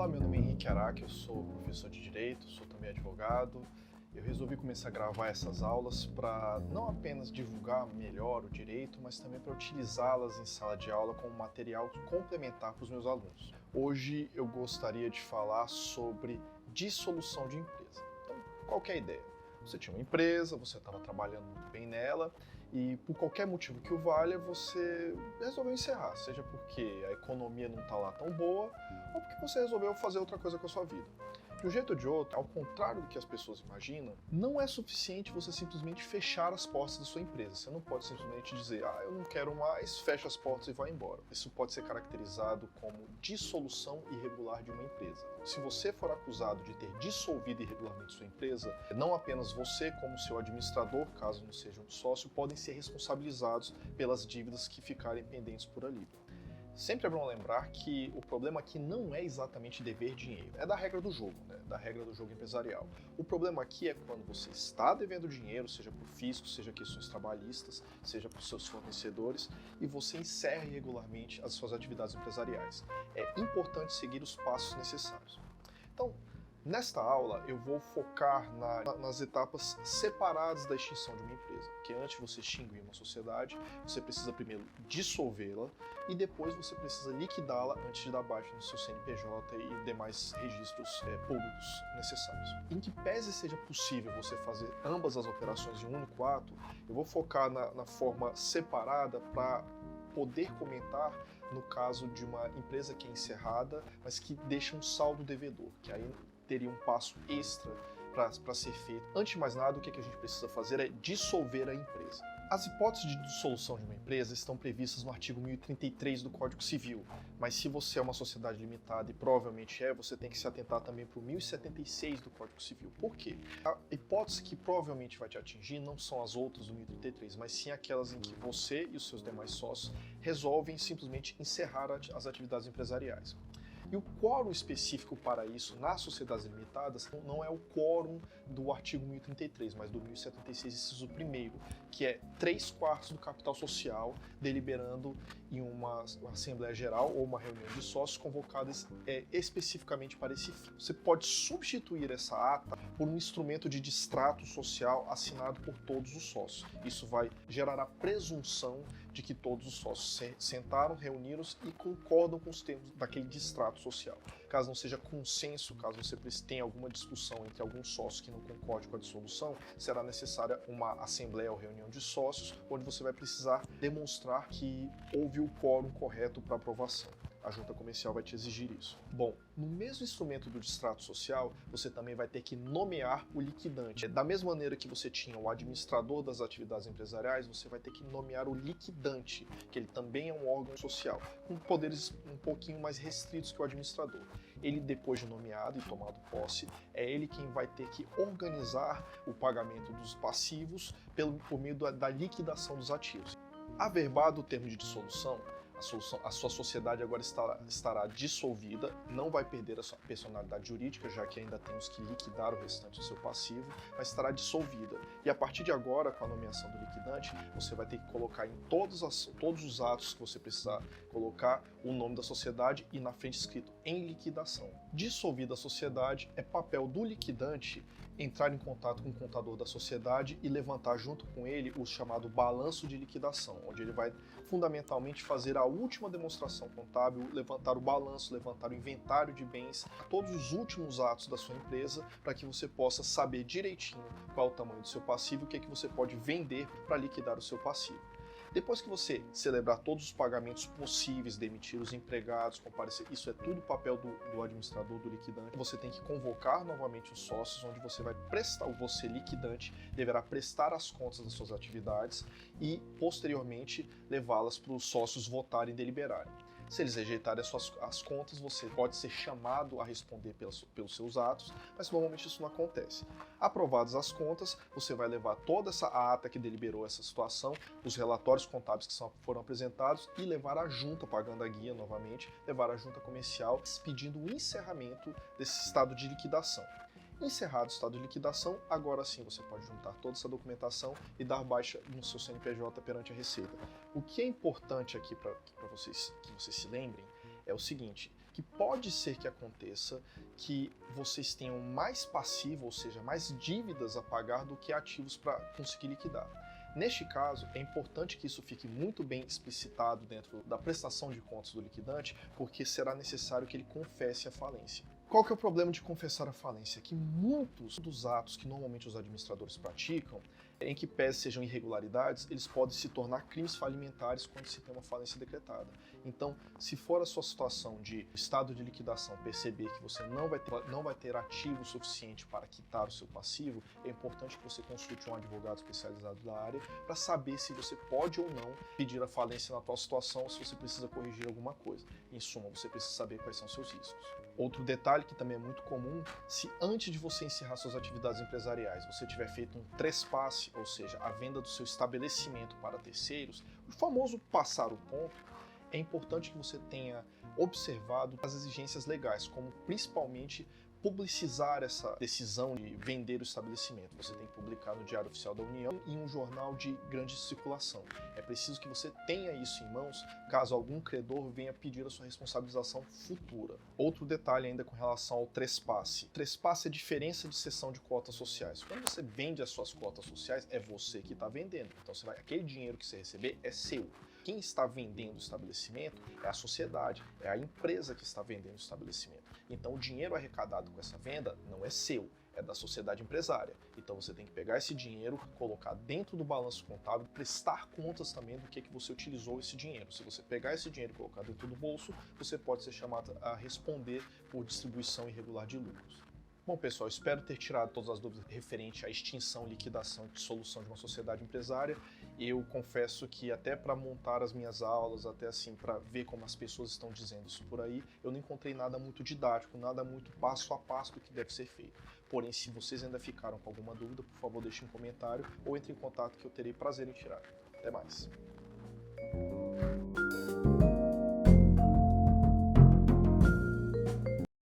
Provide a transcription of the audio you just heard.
Olá, meu nome é Henrique Araque, eu sou professor de Direito, sou também advogado. Eu resolvi começar a gravar essas aulas para não apenas divulgar melhor o direito, mas também para utilizá-las em sala de aula como material complementar para os meus alunos. Hoje eu gostaria de falar sobre dissolução de empresa. Então, qual que é a ideia? Você tinha uma empresa, você estava trabalhando muito bem nela e por qualquer motivo que o valha, você resolveu encerrar, seja porque a economia não está lá tão boa ou porque você resolveu fazer outra coisa com a sua vida. De um jeito ou de outro, ao contrário do que as pessoas imaginam, não é suficiente você simplesmente fechar as portas da sua empresa. Você não pode simplesmente dizer, eu não quero mais, fecha as portas e vai embora. Isso pode ser caracterizado como dissolução irregular de uma empresa. Se você for acusado de ter dissolvido irregularmente sua empresa, não apenas você, como seu administrador, caso não seja um sócio, podem ser responsabilizados pelas dívidas que ficarem pendentes por ali. Sempre é bom lembrar que o problema aqui não é exatamente dever dinheiro, é da regra do jogo, da regra do jogo empresarial. O problema aqui é quando você está devendo dinheiro, seja por fisco, seja questões trabalhistas, seja para os seus fornecedores, e você encerra irregularmente as suas atividades empresariais. É importante seguir os passos necessários. Então, nesta aula eu vou focar nas etapas separadas da extinção de uma empresa, porque antes de você extinguir uma sociedade, você precisa primeiro dissolvê-la e depois você precisa liquidá-la antes de dar baixa no seu CNPJ e demais registros públicos necessários. Em que pese seja possível você fazer ambas as operações em um único ato, eu vou focar na forma separada para poder comentar no caso de uma empresa que é encerrada, mas que deixa um saldo devedor, que aí teria um passo extra para ser feito. Antes de mais nada, o que a gente precisa fazer é dissolver a empresa. As hipóteses de dissolução de uma empresa estão previstas no artigo 1033 do Código Civil, mas se você é uma sociedade limitada, e provavelmente você tem que se atentar também para o 1076 do Código Civil. Por quê? A hipótese que provavelmente vai te atingir não são as outras do 1033, mas sim aquelas em que você e os seus demais sócios resolvem simplesmente encerrar as atividades empresariais. E o quórum específico para isso nas sociedades limitadas não é o quórum do artigo 1033, mas do 1076, inciso 1º, que é 3/4 do capital social deliberando em uma Assembleia Geral ou uma reunião de sócios convocadas especificamente para esse fim. Você pode substituir essa ata por um instrumento de distrato social assinado por todos os sócios. Isso vai gerar a presunção de que todos os sócios sentaram, reuniram-se e concordam com os termos daquele distrato social. Caso não seja consenso, caso você tenha alguma discussão entre alguns sócios que não concordem com a dissolução, será necessária uma assembleia ou reunião de sócios, onde você vai precisar demonstrar que houve o quórum correto para aprovação. A junta comercial vai te exigir isso. Bom, no mesmo instrumento do distrato social, você também vai ter que nomear o liquidante. Da mesma maneira que você tinha o administrador das atividades empresariais, você vai ter que nomear o liquidante, que ele também é um órgão social, com poderes um pouquinho mais restritos que o administrador. Ele, depois de nomeado e tomado posse, é ele quem vai ter que organizar o pagamento dos passivos por meio da liquidação dos ativos. Averbado o termo de dissolução, a sua sociedade agora estará dissolvida, não vai perder a sua personalidade jurídica, já que ainda temos que liquidar o restante do seu passivo, mas estará dissolvida. E a partir de agora, com a nomeação do liquidante, você vai ter que colocar em todos os atos que você precisar colocar o nome da sociedade e na frente escrito em liquidação. Dissolvida a sociedade, é papel do liquidante entrar em contato com o contador da sociedade e levantar junto com ele o chamado balanço de liquidação, onde ele vai fundamentalmente fazer a última demonstração contábil, levantar o balanço, levantar o inventário de bens, todos os últimos atos da sua empresa, para que você possa saber direitinho qual é o tamanho do seu passivo e o que é que você pode vender para liquidar o seu passivo. Depois que você celebrar todos os pagamentos possíveis, demitir os empregados, comparecer, isso é tudo papel do administrador, do liquidante, você tem que convocar novamente os sócios, onde você liquidante, deverá prestar as contas das suas atividades e, posteriormente, levá-las para os sócios votarem e deliberarem. Se eles rejeitarem as contas, você pode ser chamado a responder pelos seus atos, mas normalmente isso não acontece. Aprovadas as contas, você vai levar toda essa ata que deliberou essa situação, os relatórios contábeis que foram apresentados e levar à junta, pagando a guia novamente, levar à junta comercial pedindo o encerramento desse estado de liquidação. Encerrado o estado de liquidação, agora sim você pode juntar toda essa documentação e dar baixa no seu CNPJ perante a Receita. O que é importante aqui para vocês, que vocês se lembrem, é o seguinte, que que pode ser que aconteça que vocês tenham mais passivo, ou seja, mais dívidas a pagar do que ativos para conseguir liquidar. Neste caso, é importante que isso fique muito bem explicitado dentro da prestação de contas do liquidante, porque será necessário que ele confesse a falência. Qual que é o problema de confessar a falência? Que muitos dos atos que normalmente os administradores praticam, em que pese sejam irregularidades, eles podem se tornar crimes falimentares quando se tem uma falência decretada. Então, se for a sua situação de estado de liquidação, perceber que você não vai ter ativo suficiente para quitar o seu passivo, é importante que você consulte um advogado especializado da área para saber se você pode ou não pedir a falência na tua situação ou se você precisa corrigir alguma coisa. Em suma, você precisa saber quais são os seus riscos. Outro detalhe que também é muito comum, se antes de você encerrar suas atividades empresariais, você tiver feito um trespasse, ou seja, a venda do seu estabelecimento para terceiros, o famoso passar o ponto, é importante que você tenha observado as exigências legais, como principalmente publicizar essa decisão de vender o estabelecimento. Você tem que publicar no Diário Oficial da União e em um jornal de grande circulação. É preciso que você tenha isso em mãos, caso algum credor venha pedir a sua responsabilização futura. Outro detalhe ainda com relação ao trespasse. Trespasse é diferença de cessão de cotas sociais. Quando você vende as suas cotas sociais, é você que está vendendo. Então aquele dinheiro que você receber é seu. Quem está vendendo o estabelecimento é a sociedade, é a empresa que está vendendo o estabelecimento. Então o dinheiro arrecadado com essa venda não é seu, é da sociedade empresária. Então você tem que pegar esse dinheiro, colocar dentro do balanço contábil, prestar contas também do que você utilizou esse dinheiro. Se você pegar esse dinheiro e colocar dentro do bolso, você pode ser chamado a responder por distribuição irregular de lucros. Bom, pessoal, espero ter tirado todas as dúvidas referente à extinção, liquidação e dissolução de uma sociedade empresária. Eu confesso que até para montar as minhas aulas, até assim, para ver como as pessoas estão dizendo isso por aí, eu não encontrei nada muito didático, nada muito passo a passo do que deve ser feito. Porém, se vocês ainda ficaram com alguma dúvida, por favor, deixem um comentário ou entre em contato que eu terei prazer em tirar. Até mais.